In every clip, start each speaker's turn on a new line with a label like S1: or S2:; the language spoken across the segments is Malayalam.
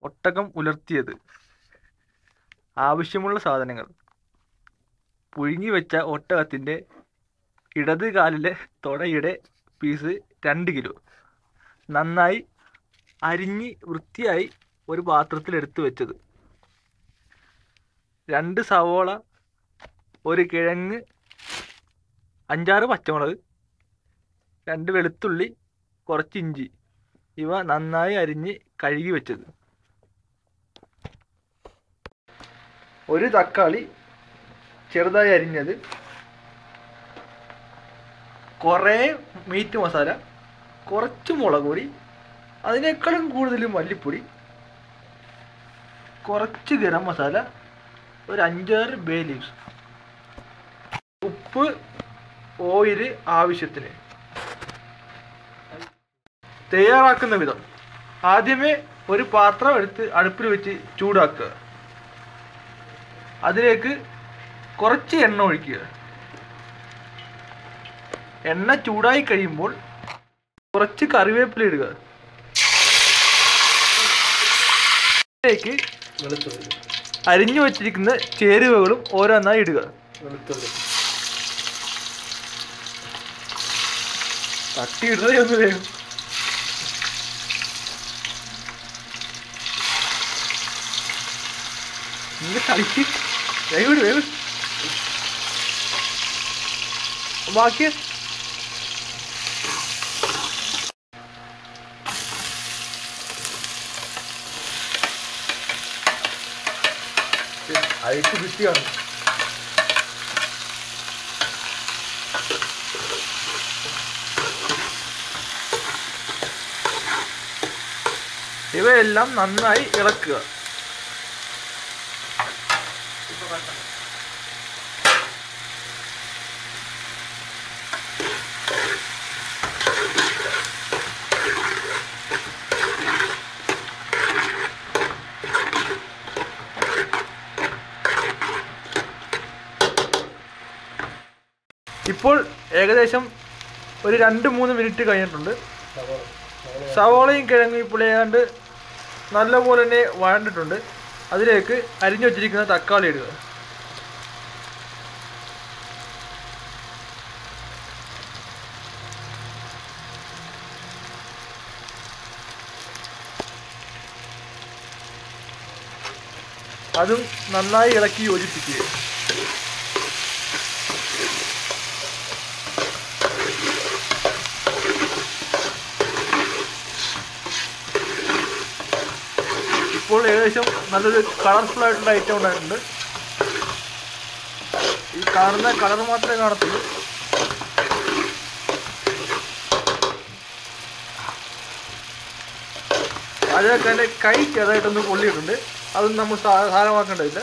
S1: ഒട്ടകം ഉലർത്തിയത്. ആവശ്യമുള്ള സാധനങ്ങൾ: പുഴുങ്ങി വെച്ച ഒട്ടകത്തിൻ്റെ ഇടത് കാലിലെ തുടയുടെ പീസ് 2 കിലോ, നന്നായി അരിഞ്ഞ് വൃത്തിയായി ഒരു പാത്രത്തിൽ എടുത്തു വെച്ചത്. 2 സവോള, 1 കിഴങ്ങ്, 5-6 പച്ചമുളക്, 2 വെളുത്തുള്ളി, കുറച്ച് ഇഞ്ചി, ഇവ നന്നായി അരിഞ്ഞ് കഴുകി വെച്ചത്. 1 തക്കാളി ചെറുതായി അരിഞ്ഞത്, കുറേ മീറ്റ് മസാല, കുറച്ച് മുളക് പൊടി, അതിനേക്കാളും കൂടുതൽ മല്ലിപ്പൊടി, കുറച്ച് ഗരം മസാല, ഒരു 5-6 ബേ ലീവ്സ്, ഉപ്പ്, ഓയിൽ ആവശ്യത്തിന്. തയ്യാറാക്കുന്ന വിധം: ആദ്യമേ ഒരു പാത്രം എടുത്ത് അടുപ്പിൽ വെച്ച് ചൂടാക്കുക. അതിലേക്ക് കുറച്ച് എണ്ണ ഒഴിക്കുക. എണ്ണ ചൂടായി കഴിയുമ്പോൾ കുറച്ച് കറിവേപ്പില ഇടുക. അതിലേക്ക് അരിഞ്ഞു വച്ചിരിക്കുന്ന ചേരുവകളും ഓരോന്നായി ഇടുക. തട്ടി ഇടുന്നത് ഒന്ന് വേഗം. കളിക്ക് വേഗം വേഗം. ബാക്കി അഴിച്ച് കിട്ടിയാണ്. ഇവയെല്ലാം നന്നായി ഇളക്കുക. ഇപ്പോൾ ഏകദേശം ഒരു 2-3 മിനിറ്റ് കഴിഞ്ഞിട്ടുണ്ട്. സവോളയും കിഴങ്ങും ഇപ്പോൾ ഏതാണ്ട് നല്ലപോലെ തന്നെ വഴണ്ടിട്ടുണ്ട്. അതിലേക്ക് അരിഞ്ഞു വച്ചിരിക്കുന്ന തക്കാളി ഇടുക. അതും നന്നായി ഇളക്കി യോജിപ്പിക്കുക. ഇപ്പോൾ ഏകദേശം നല്ലൊരു കളർഫുൾ ആയിട്ടുള്ള ഐറ്റം ഉണ്ടായിട്ടുണ്ട്. ഈ കാണുന്ന കളർ മാത്രമേ കാണത്തുള്ളൂ. അതിനൊക്കെ എൻ്റെ കൈ ചെറുതായിട്ടൊന്ന് പൊള്ളിയിട്ടുണ്ട്. അതൊന്നും നമ്മൾ സാരമാക്കേണ്ടതില്ല.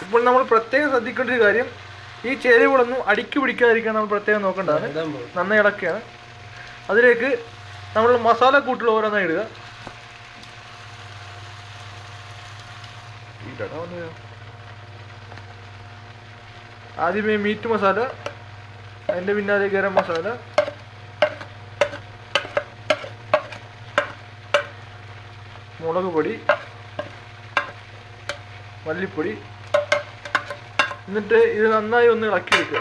S1: ഇപ്പോൾ നമ്മൾ പ്രത്യേകം ശ്രദ്ധിക്കേണ്ട ഒരു കാര്യം, ഈ ചേരുവകളൊന്നും അടുക്കി പിടിക്കാതിരിക്കാൻ നമ്മൾ പ്രത്യേകം നോക്കേണ്ടതാണ്. നന്നായി ഇളക്കുകയാണ്. അതിലേക്ക് നമ്മൾ മസാല കൂട്ടുകൾ ഓരോന്നായി ഇടുക. ആദ്യമേ മീറ്റ് മസാല, അതിൻ്റെ പിന്നാലെ ഗരം മസാല, മുളക് പൊടി, മല്ലിപ്പൊടി. എന്നിട്ട് ഇത് നന്നായി ഒന്ന് ഇളക്കിയെടുക്കുക.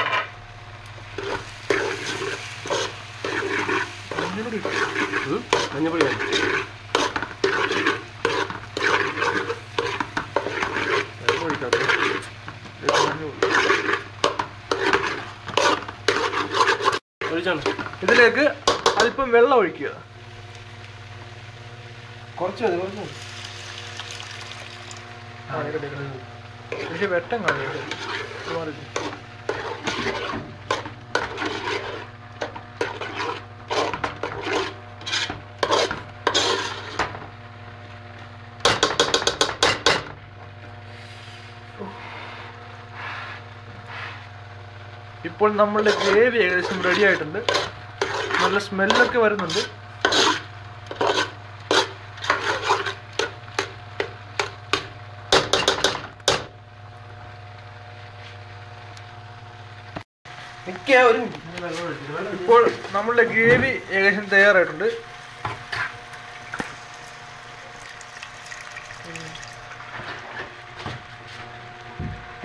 S1: മഞ്ഞപ്പൊടി ഇതിലേക്ക് അല്പം വെള്ളം ഒഴിക്കുക. കുറച്ച് പക്ഷെ വെട്ടം കാണുക. ഇപ്പോൾ നമ്മളുടെ ഗ്രേവി ഏകദേശം റെഡി ആയിട്ടുണ്ട്. നല്ല സ്മെല്ലൊക്കെ വരുന്നുണ്ട്. ഇപ്പോൾ നമ്മളുടെ ഗ്രേവി ഏകദേശം തയ്യാറായിട്ടുണ്ട്.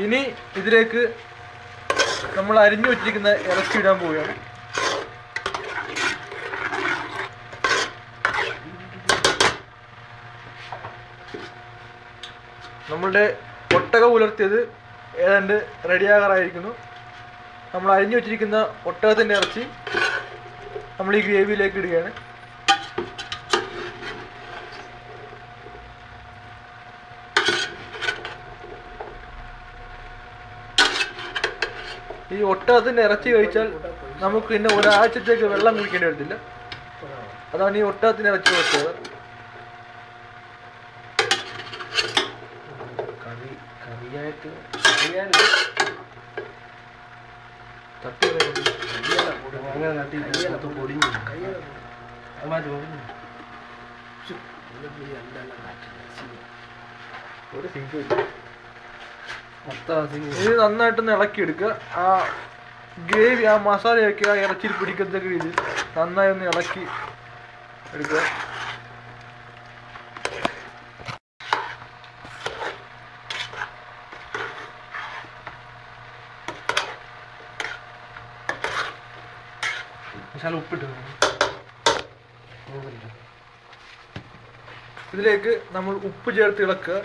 S1: ഇനി ഇതിലേക്ക് നമ്മൾ അരിഞ്ഞു വെച്ചിരിക്കുന്ന ഇറച്ചി ഇടാൻ പോവുകയാണ്. നമ്മളുടെ ഒട്ടകം ഉലർത്തിയത് ഏതാണ്ട് റെഡിയാകാറായിരിക്കുന്നു. നമ്മൾ അരിഞ്ഞു വെച്ചിരിക്കുന്ന ഒട്ടകത്തിൻ്റെ ഇറച്ചി നമ്മൾ ഈ ഗ്രേവിയിലേക്ക് ഇടുകയാണ്. ഈ ഒട്ടകത്തിൻ്റെ ഇറച്ചി കഴിച്ചാൽ നമുക്ക് പിന്നെ ഒരാഴ്ചത്തേക്ക് വെള്ളം കുടിക്കേണ്ടി വരത്തില്ല. അതാണ് ഈ ഒട്ടകത്തിൻ്റെ ഇറച്ചി വെച്ചത്. ഇത് നന്നായിട്ടൊന്ന് ഇളക്കിയെടുക്കുക. ആ ഗ്രേവി ആ മസാലയൊക്കെ ആ ഇറച്ചിയിൽ പിടിക്കത്തക്ക രീതിയിൽ നന്നായി ഒന്ന് ഇളക്കി എടുക്കുക. ഇതിലേക്ക് നമ്മൾ ഉപ്പ് ചേർത്ത് ഇളക്കുക.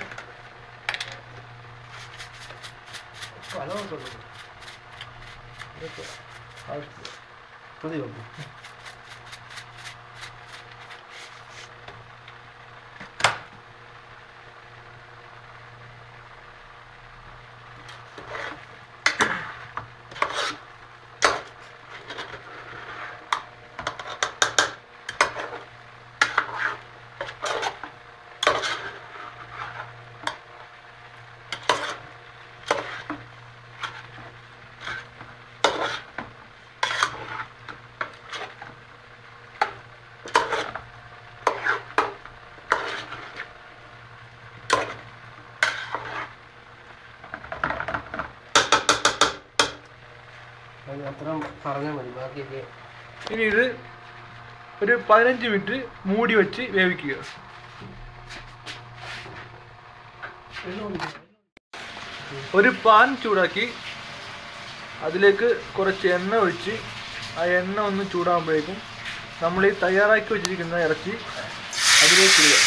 S1: ഇനി ഇത് ഒരു 15 മിനിറ്റ് മൂടി വെച്ച് വേവിക്കുക. ഒരു പാൻ ചൂടാക്കി അതിലേക്ക് കുറച്ച് എണ്ണ ഒഴിച്ച് ആ എണ്ണ ഒന്ന് ചൂടാകുമ്പോഴേക്കും നമ്മൾ ഈ തയ്യാറാക്കി വെച്ചിരിക്കുന്ന ഇറച്ചി അതിലേക്ക് ഇടുക.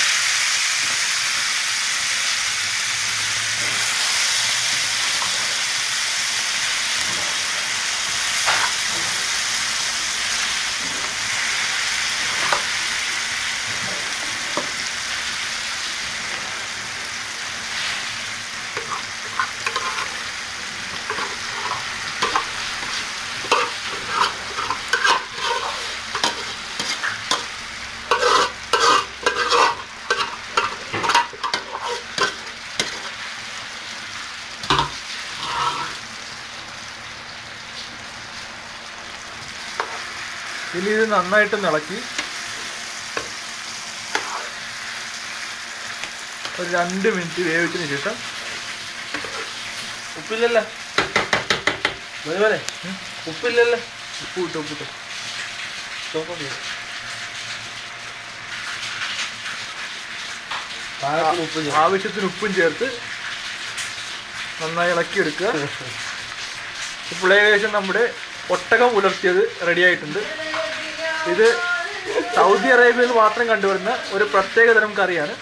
S1: ഇനി ഇത് നന്നായിട്ട് ഇളക്കി ഒരു 2 മിനിറ്റ് വേവിച്ചതിന് ശേഷം
S2: ഉപ്പില്ലല്ലോ ഉപ്പില്ലല്ലോ
S1: ഉപ്പിട്ട് ആവശ്യത്തിന് ഉപ്പും ചേർത്ത് നന്നായി ഇളക്കിയെടുക്കുക. ഇപ്പോൾ ഏകദേശം നമ്മുടെ ഒട്ടകം ഉലർത്തിയത് റെഡിയായിട്ടുണ്ട്. ഇത് സൗദി അറേബ്യയിൽ മാത്രം കണ്ടുവരുന്ന ഒരു പ്രത്യേകതരം കറിയാണ്.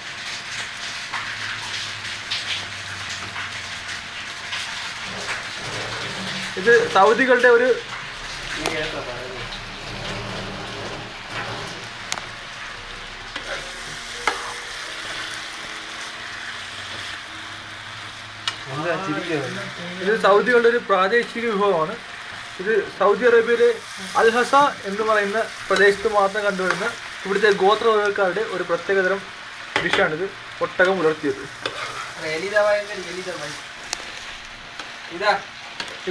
S1: ഇത് സൗദികളുടെ ഒരു പ്രാദേശിക വിഭവമാണ്. ഇത് സൗദി അറേബ്യയിലെ അൽ ഹസ എന്ന് പറയുന്ന പ്രദേശത്ത് മാത്രം കണ്ടുവരുന്ന ഇവിടുത്തെ ഗോത്രവർഗ്ഗക്കാരുടെ ഒരു പ്രത്യേകതരം ഡിഷാണിത്, ഒട്ടകം ഉലർത്തിയത്.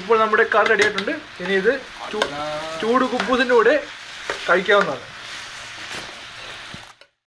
S1: ഇപ്പോൾ നമ്മുടെ കറി റെഡി ആയിട്ടുണ്ട്. ഇനി ഇത് ചൂട് കുബൂസിൻ്റെ കൂടെ കഴിക്കാവുന്നതാണ്.